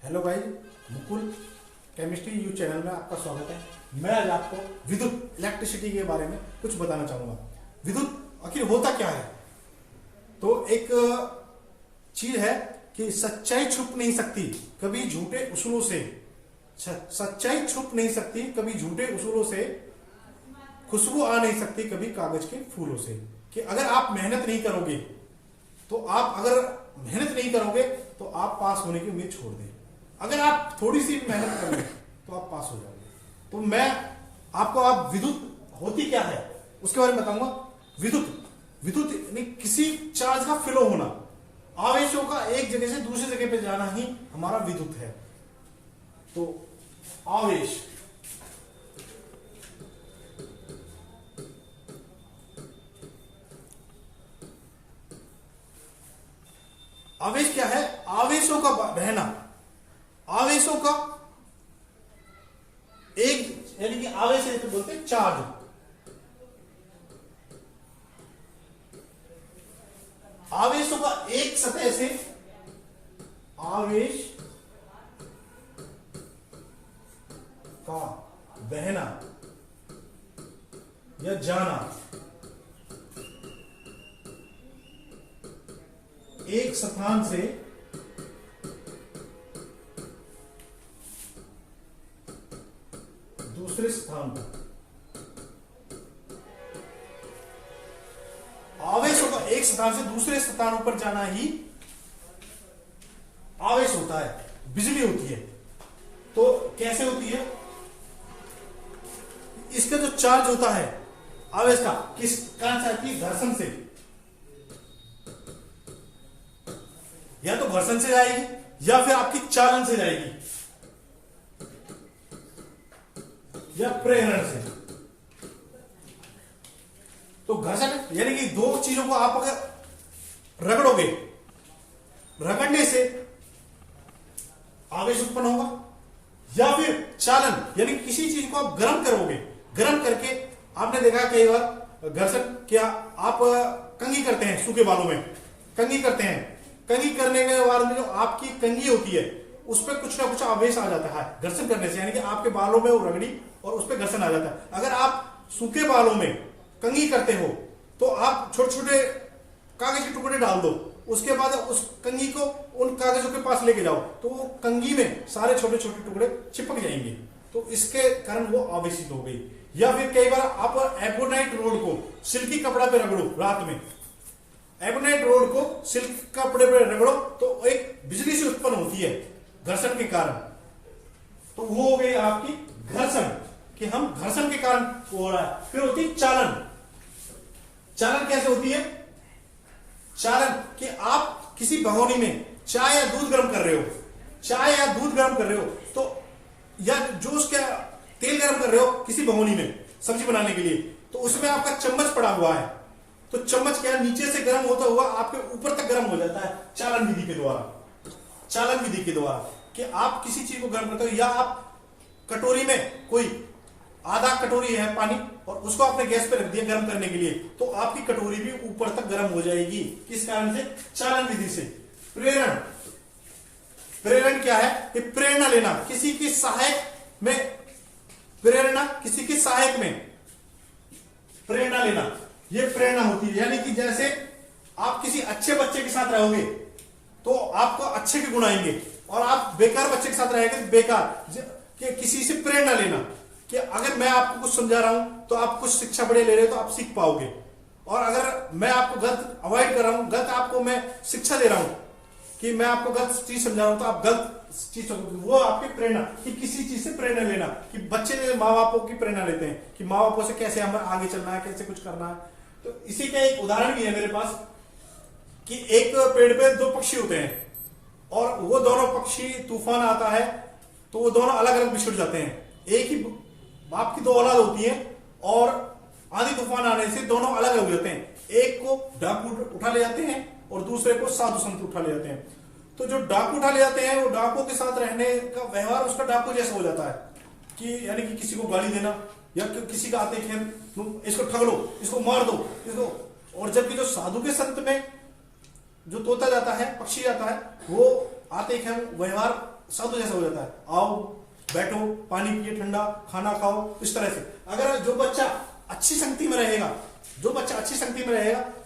Hello भाई, Mukul chemistry you channel में आपका स्वागत है। मैं आज आपको विद्युत इलेक्ट्रिसिटी के बारे में कुछ बताना चाहूंगा। विद्युत आखिर होता क्या है? तो एक चीज है कि सच्चाई छुप नहीं सकती कभी झूठे उसूलों से। सच्चाई छुप नहीं सकती कभी झूठे उसूलों से। खुशबू आ नहीं सकती कभी कागज के फूलों से। कि अगर आप मेहनत नहीं करोगे तो आप पास होने की उम्मीद छोड़ दें। अगर आप थोड़ी सी मेहनत करोगे तो आप पास हो जाओगे। तो मैं आपको आप विद्युत होती क्या है उसके बारे में बताऊंगा। विद्युत यानी किसी चार्ज का फ्लो होना, आवेशों का एक जगह से दूसरी जगह पे जाना ही हमारा विद्युत है। तो आवेश क्या है? आवेशों का बहना, आवेशों का एक यानी कि आवेश है तो बोलते हैं चार्ज। आवेशों का एक सतह से आवेश का बहना या जाना, एक स्थान से दूसरे स्थान पर। आवेशों का एक स्थान से दूसरे स्थानों पर जाना ही आवेश होता है। बिजली होती है तो कैसे होती है? इसका जो चार्ज होता है आवेश का, किस कारण से आती है? घर्षण से। या तो घर्षण से जाएगी या फिर आपकी चालन से जाएगी या प्रेरण से। तो घर्षण यानी कि दो चीजों को आप अगर रगड़ोगे, रगड़ने से आवेश उत्पन्न होगा। या फिर चालन यानी किसी चीज को आप गर्म करोगे, गर्म करके आपने देखा कई बार घर्षण क्या आप कंघी करते हैं, सूखे बालों में कंघी करते हैं। कंघी करने के बाद में जो आपकी कंघी होती है उस पर कुछ ना कुछ आवेश आ जाता है घर्षण करने से, यानी कि आपके बालों में वो रगड़ी और उस पर घर्षण आ जाता है। अगर आप सूखे बालों में कंघी करते हो तो आप छोटे छोटे कागज के टुकड़े डाल दो, उसके बाद उस कंघी को उन कागजों के पास लेके जाओ तो वो कंघी में सारे छोटे छोटे टुकड़े चिपक जाएंगे। तो इसके कारण वो आवेशित हो गई। या फिर कई बार आप एबोनाइट रोड को सिल्की कपड़ा पे रगड़ो, रात में एबोनाइट रोड को सिल्क कपड़े पे रगड़ो तो एक बिजली से उत्पन्न होती है घर्षण के कारण। तो वो हो गई आपकी घर्षण, कि हम घर्षण के कारण हो रहा है। फिर होती है चालन। चालन कैसे होती है? चालन कि आप किसी भगोनी में चाय या दूध गर्म कर रहे हो, चाय या दूध गर्म कर रहे हो तो, या जूस का तेल गर्म कर रहे हो किसी भगोनी में सब्जी बनाने के लिए, तो उसमें आपका चम्मच पड़ा हुआ है। तो चम्मच क्या नीचे से गर्म होता हुआ आपके ऊपर तक गर्म हो जाता है चालन विधि के द्वारा। चालन विधि के द्वारा कि आप किसी चीज को गर्म करते हो, या आप कटोरी में कोई आधा कटोरी है पानी और उसको आपने गैस पे रख दिया गर्म करने के लिए, तो आपकी कटोरी भी ऊपर तक गर्म हो जाएगी। किस कारण से? चालन विधि से। प्रेरण, प्रेरण क्या है? कि प्रेरणा लेना, किसी की सहायक में प्रेरणा, किसी की सहायक में प्रेरणा लेना, ये प्रेरणा होती है। यानी कि जैसे आप किसी अच्छे बच्चे के साथ रहोगे तो आपको अच्छे के गुण आएंगे, और आप बेकार बच्चे के साथ रहेंगे तो बेकार। कि किसी से प्रेरणा लेना कि अगर मैं आपको कुछ समझा रहा हूं तो आप कुछ शिक्षा बड़े ले रहे हो तो आप सीख पाओगे, और अगर मैं आपको गलत अवॉइड कर रहा हूं, गलत आपको मैं शिक्षा दे रहा हूं कि मैं आपको गलत चीज समझा रहा हूं तो आप गलत चीज, वो आपकी प्रेरणा। कि किसी चीज से प्रेरणा लेना, कि बच्चे माँ बापों की प्रेरणा लेते हैं कि माँ बापों से कैसे हमें आगे चलना है, कैसे कुछ करना है। तो इसी का एक उदाहरण भी है मेरे पास कि एक पेड़ पे दो पक्षी होते हैं और वो दोनों पक्षी, तूफान आता है तो वो दोनों अलग अलग बिछड़ जाते हैं। एक ही बाप की दो औलाद होती है और आंधी तूफान आने से दोनों अलग हो जाते हैं। एक को डाकू उठा ले जाते हैं और दूसरे को साधु संत उठा ले जाते हैं। तो जो डाकू उठा ले जाते हैं वो डाकू के साथ रहने का व्यवहार उसका डाकू जैसा हो जाता है, कि यानी कि किसी को गाली देना या किसी का आते खेल इसको ठग लो, इसको मार दो, इसको। और जबकि जो साधु के संत में जो तोता जाता है, पक्षी जाता है, वो आते खेल व्यवहार साधु जैसा हो जाता है, आओ बैठो, पानी पिए, ठंडा खाना खाओ, इस तरह से। अगर जो बच्चा अच्छी संगति में रहेगा,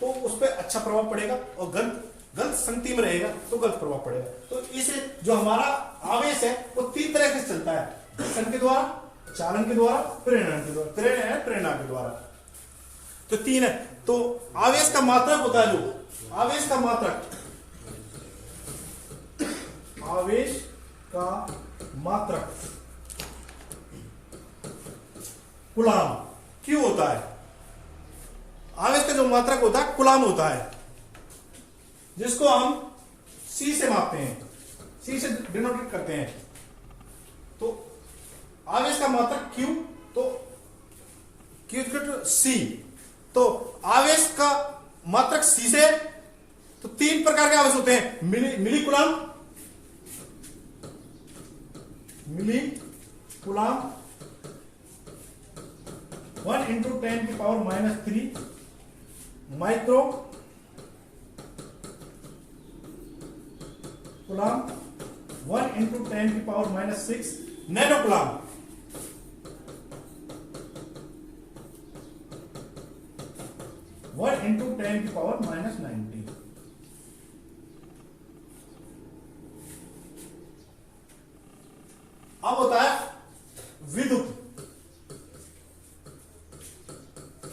तो उस पर अच्छा प्रभाव पड़ेगा, और गलत संगति में रहेगा तो गलत प्रभाव पड़ेगा। तो इसे जो हमारा आवेश है वो 3 तरह से चलता है, दर्शन के द्वारा, चालन के द्वारा, प्रेरणा के द्वारा। तो 3 है। तो आवेश का मात्रक होता है, जो आवेश का मात्रक कुलाम क्यों होता है? आवेश का जो मात्रक होता है कुलाम होता है, जिसको हम C से मापते हैं, C से डिनोटेट करते हैं। तो आवेश का मात्रक Q, तो Q C। तो आवेश का मात्रक C से, तो 3 प्रकार के आवेश होते हैं, milli coulomb, 1 × 10⁻³ micro coulomb, 1 × 10⁻⁶ nano coulomb. One into 10⁻⁹। अब होता है विद्युत।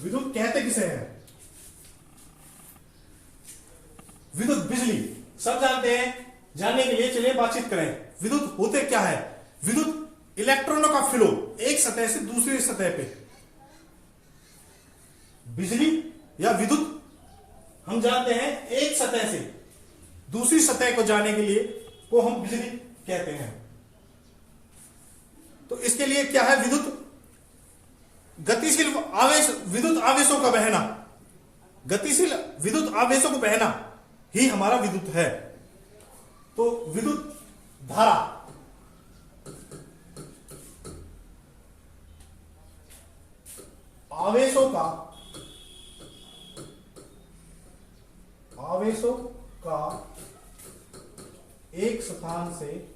विद्युत कहते किसे हैं? विद्युत बिजली सब जानते हैं, जानने के लिए चलिए बातचीत करें। विद्युत होते क्या है? विद्युत इलेक्ट्रॉनों का फ्लो एक सतह से दूसरी सतह पे। बिजली या विद्युत हम जानते हैं एक सतह से दूसरी सतह को जाने के लिए को हम बिजली कहते हैं। तो इसके लिए क्या है? विद्युत गतिशील आवेश, विद्युत आवेशों का बहना, गतिशील विद्युत आवेशों को बहना ही हमारा विद्युत है। तो विद्युत धारा आवेशों का एक स्थान से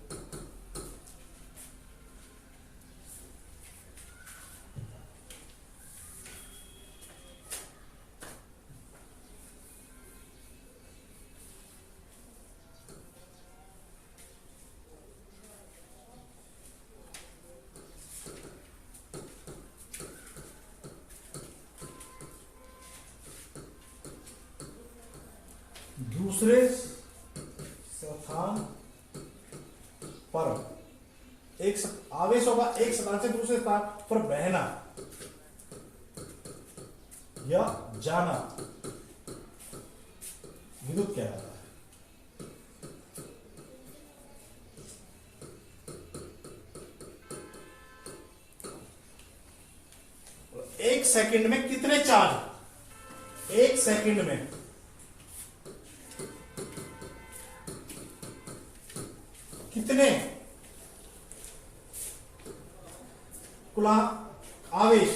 दूसरे स्थान पर आवेशों का एक स्थान से दूसरे स्थान पर बहना या जाना विद्युत कहलाता है। एक सेकंड में कितने चार्ज, एक सेकंड में कितने कुलाम आवेश,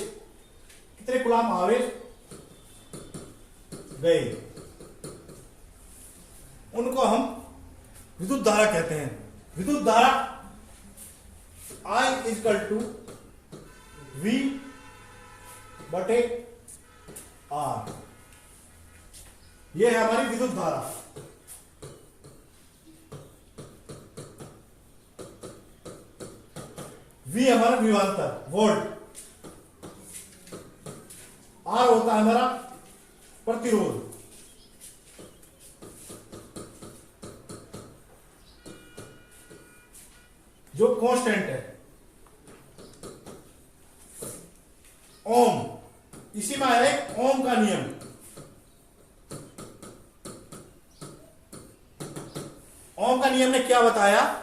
कितने कुलाम आवेश गए, उनको हम विद्युत धारा कहते हैं। विद्युत धारा I = V/R, यह है हमारी विद्युत धारा। V हमारा विभवांतर वोल्ट, R होता है हमारा प्रतिरोध, जो कांस्टेंट है। ओम, इसी में है ओम का नियम। ओम का नियम ने क्या बताया?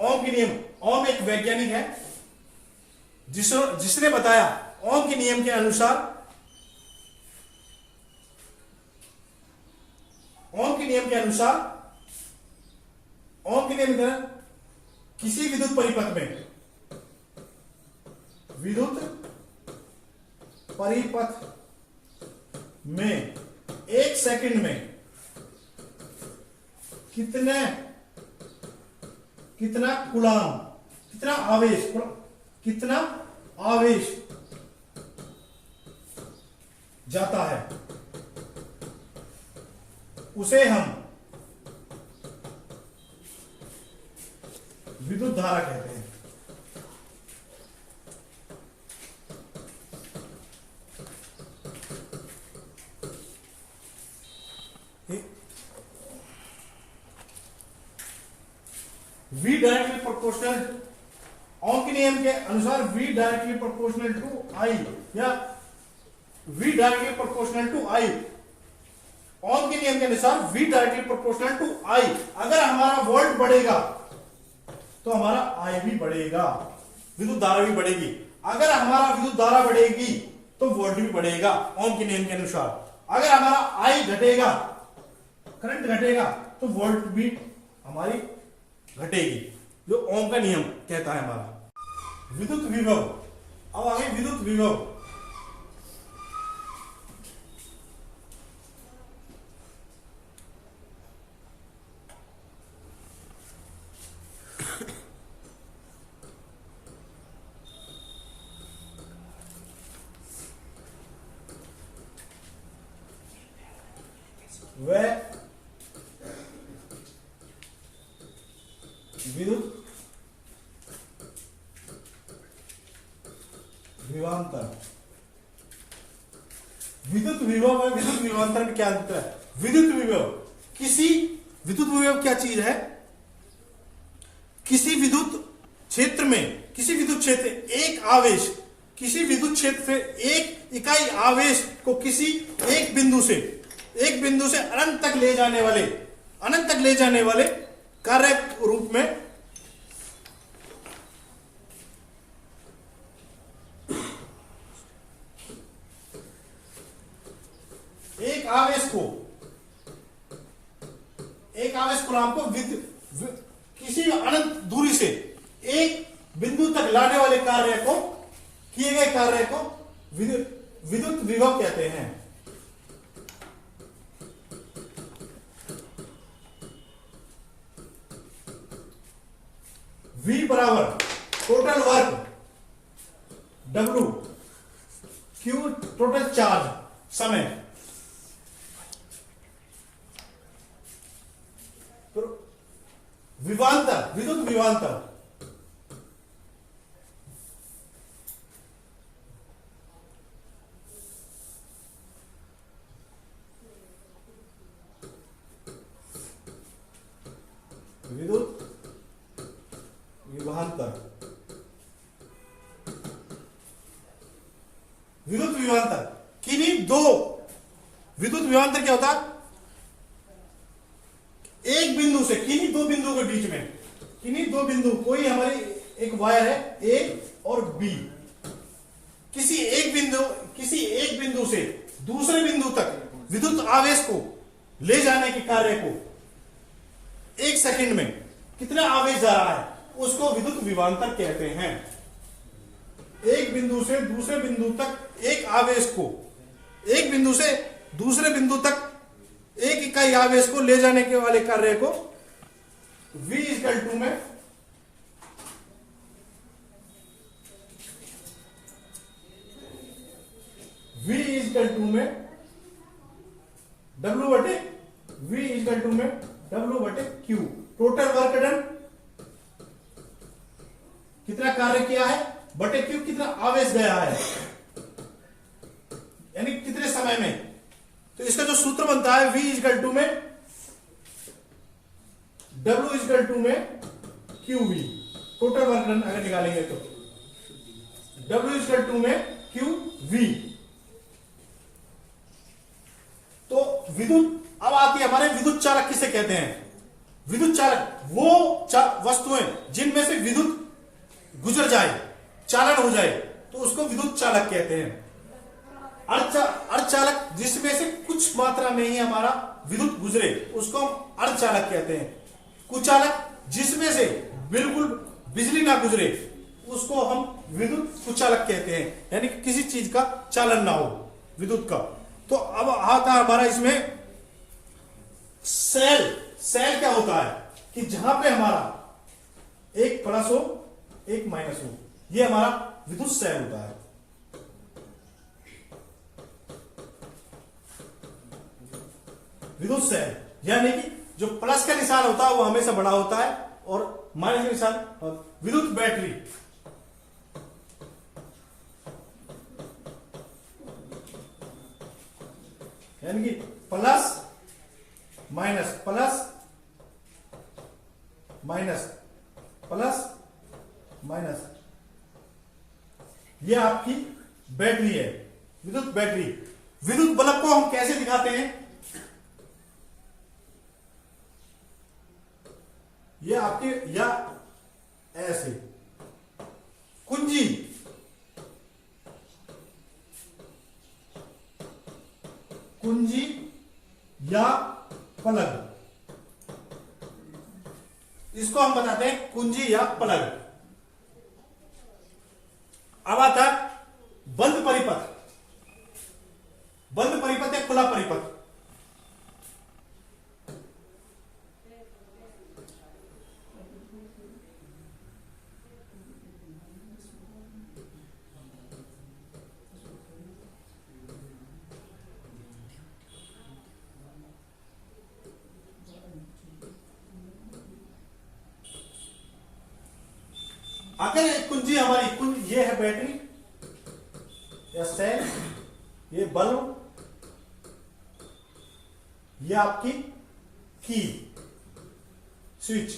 ओम के नियम, ओम एक वैज्ञानिक है जिसने बताया ओम के नियम के अनुसार, ओम के नियम के अनुसार किसी विद्युत परिपथ में, एक सेकंड में कितने कितना कूलाम, कितना आवेश, कितना आवेश जाता है, उसे हम विद्युत धारा कहते हैं। V डायरेक्टली प्रोपोर्शनल, ओम के नियम के अनुसार V directly proportional to I या V directly proportional to I, Ohm के नियम के अनुसार V directly proportional to I। अगर हमारा वोल्ट बढ़ेगा तो हमारा I भी बढ़ेगा, विद्युत धारा भी बढ़ेगी। अगर हमारा विद्युत धारा बढ़ेगी तो वोल्ट भी बढ़ेगा ओम के नियम के अनुसार। अगर हमारा I घटेगा, करंट घटेगा, तो वोल्ट भी हमारी घटेगी, जो ओम का नियम कहता है हमारा। विद्युत विभव, अब आगे विद्युत विभव। वह विद्युत विभवांतर, विद्युत विभव और विद्युत विभवांतर में क्या अंतर है? विद्युत विभव, किसी विद्युत विभव क्या चीज है? किसी विद्युत क्षेत्र में, किसी विद्युत क्षेत्र एक आवेश, किसी विद्युत क्षेत्र से एक इकाई आवेश को किसी एक बिंदु से अनंत तक ले जाने वाले कार्य रूप में एक आवेश गुणांक को किसी अनंत दूरी से एक बिंदु तक लाने वाले किए गए कार्य को विद्युत विभव कहते हैं। V बराबर total work W, Q total charge, समय। तो विभवांतर, विद्युत विभवांतर, विद्युत विभवांतर, विद्युत विभवांतर किन्हीं दो, विद्युत विभवांतर क्या होता है? एक बिंदु से किन्हीं दो बिंदु के बीच में, किन्हीं दो बिंदु, कोई हमारी एक वायर है A और B, किसी एक बिंदु से दूसरे बिंदु तक विद्युत आवेश को ले जाने के कार्य को एक सेकंड में कितना आवेश जा रहा है, उसको विद्युत विभवांतर कहते हैं। एक बिंदु से दूसरे बिंदु तक एक आवेश को, एक बिंदु से दूसरे बिंदु तक एक इकाई आवेश को ले जाने के वाले कार्य को V इक्वल टू में W बटे Q, टोटल वर्क डन, कितना कार्य किया है, बटे Q कितना आवेश गया है, यानी कितने समय में। तो इसका जो सूत्र बनता है V इक्वल टू में W इक्वल टू में QV, टोटल वर्क डन अगर निकालेंगे तो W इक्वल टू में QV। तो विद्युत, अब आती है हमारे विद्युत चालक किसे कहते हैं? विद्युत चालक वो वस्तुएं जिनमें से विद्युत गुजर जाए, चालन हो जाए, तो उसको विद्युत चालक कहते हैं। अर्धचालक जिसमें से कुछ मात्रा में ही हमारा विद्युत गुजरे, उसको हम अर्धचालक कहते हैं। कुचालक जिसमें से बिल्कुल बिजली ना गुजरे, उसको हम विद्युत कुचालक कहते हैं, यानी किसी चीज का चालन ना हो विद्युत का। तो अब आता है हमारा इसमें सेल क्या होता है कि जहां पे हमारा एक प्लस हो एक माइनस हो, ये हमारा विद्युत सेल होता है। विद्युत सेल यानी कि जो प्लस का निशान होता है वो हमेशा बड़ा होता है और माइनस का निशान। विद्युत बैटरी यानी कि plus minus plus minus plus minus, ये आपकी बैटरी है, विद्युत बैटरी। विद्युत बल्ब को हम कैसे दिखाते हैं? ये आपके या ऐसे कुंजी, कुंजी या प्लग, इसको हम बताते हैं कुंजी या प्लग। अब आता है बंद परिपथ। बंद परिपथ या खुला परिपथ। अगर एक कुंजी हमारी कुंज, ये है बैटरी या सेल, ये बल्ब, ये आपकी की स्विच।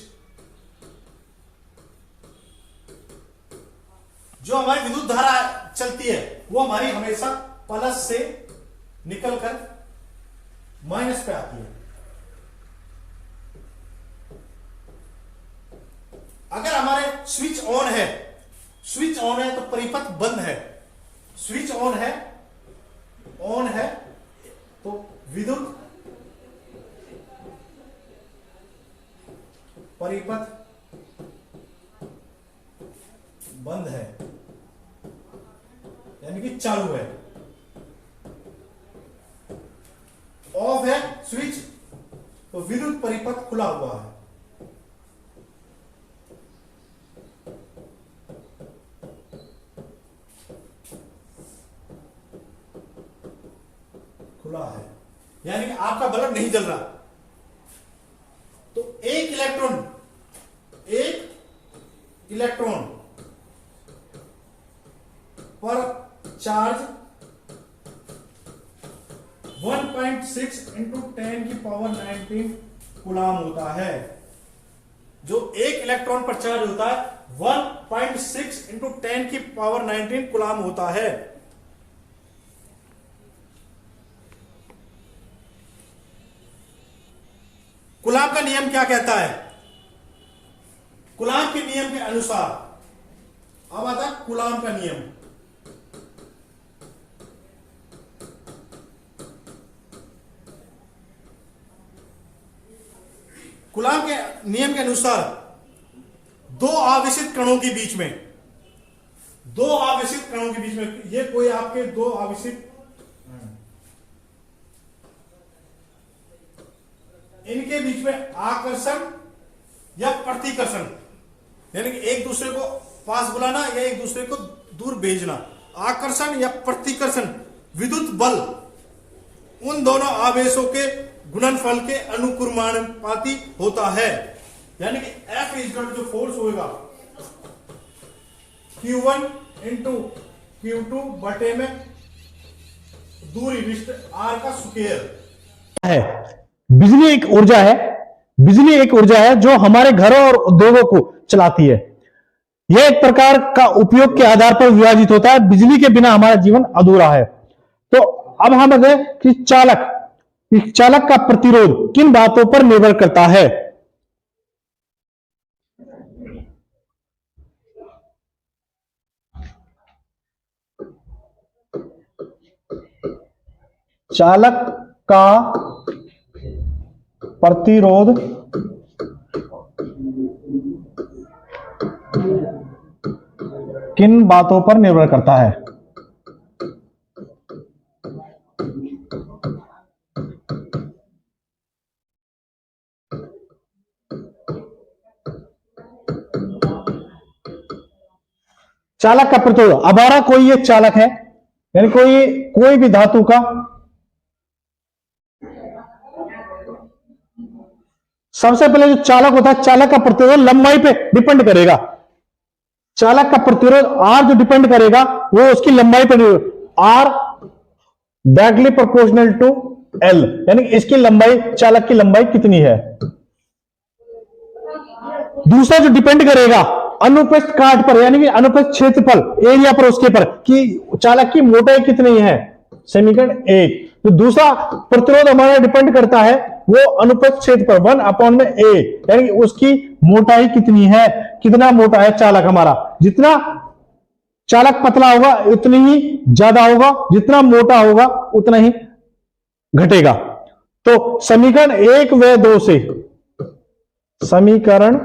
जो हमारी विद्युत धारा चलती है वो हमारी हमेशा प्लस से निकलकर माइनस पे आती है। अगर हमारे स्विच ऑन है, स्विच ऑन है तो परिपथ बंद है। स्विच ऑन है तो विद्युत परिपथ बंद है, यानी कि चालू है। ऑफ है स्विच तो विद्युत परिपथ खुला हुआ है। खुला है यानी कि आपका बल्ब नहीं जल रहा। तो एक इलेक्ट्रॉन पर चार्ज 1.6 इंटू 10 की पावर 19 कूलाम होता है। जो एक इलेक्ट्रॉन पर चार्ज होता है 1.6 इंटू 10 की पावर 19 कूलाम होता है। कूलाम का नियम क्या कहता है? कूलाम के नियम के अनुसार, अब आता है कूलाम का नियम। कूलाम के नियम के अनुसार दो आवेशित कणों के बीच में, ये कोई आपके दो आवेशित, इनके बीच में आकर्षण या प्रतिकर्षण, यानी कि एक दूसरे को पास बुलाना या एक दूसरे को दूर भेजना, आकर्षण या प्रतिकर्षण विद्युत बल उन दोनों आवेशों के गुणनफल के अनुक्रमानुपाती होता है। यानी कि F इक्वल जो फोर्स होगा Q1 इंटू Q2 बटे में दूरी विशिष्ट R का स्क्वायर है। बिजली एक ऊर्जा है जो हमारे घरों और उद्योगों को चलाती है। यह एक प्रकार का उपयोग के आधार पर विभाजित होता है। बिजली के बिना हमारा जीवन अधूरा है। तो अब हम देखें कि चालक का प्रतिरोध किन बातों पर निर्भर करता है। चालक का प्रतिरोध किन बातों पर निर्भर करता है? चालक का प्रतिरोध, हमारा कोई ये चालक है, यानी कोई भी धातु का सबसे पहले जो चालक होता है, चालक का प्रतिरोध लंबाई पे डिपेंड करेगा। चालक का प्रतिरोध आर जो डिपेंड करेगा वो उसकी लंबाई पर, R directly proportional to L, यानी इसकी लंबाई, चालक की लंबाई कितनी है। दूसरा जो डिपेंड करेगा अनुप्रस्थ काट पर, यानी कि अनुप्रस्थ क्षेत्रफल, एरिया पर, उसके पर कि चालक की मोटाई कितनी है, समीकरण 1। तो दूसरा प्रतिरोध हमारा डिपेंड करता है वो अनुप्रस्थ क्षेत्रफल 1 में ए, यानी उसकी मोटाई कितनी है, कितना मोटा है चालक हमारा। जितना चालक पतला होगा उतनी ही ज्यादा होगा, जितना मोटा होगा उतना ही घटेगा। तो समीकरण 1 व 2 से, समीकरण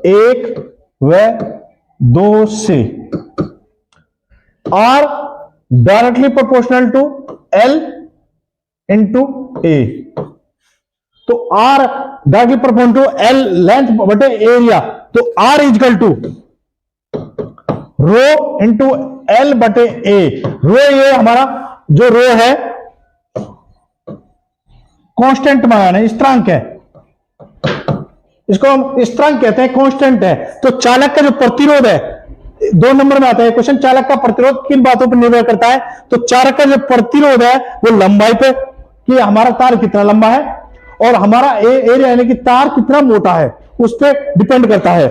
1 व 2 से R directly proportional to L into A, तो R directly proportional to L length बटे एरिया, तो R equal to rho into L बटे ए। रो ये हमारा जो रो है कांस्टेंट मान है, स्थिरांक है, इसको हम स्थिरांक कहते हैं, कांस्टेंट है। तो चालक का जो प्रतिरोध है, 2 नंबर में आता है क्वेश्चन, चालक का प्रतिरोध किन बातों पर निर्भर करता है, तो चालक का जो प्रतिरोध है वो लंबाई पे, कि हमारा तार कितना लंबा है, और हमारा एरिया यानी कि तार कितना मोटा है, उस पर डिपेंड करता है।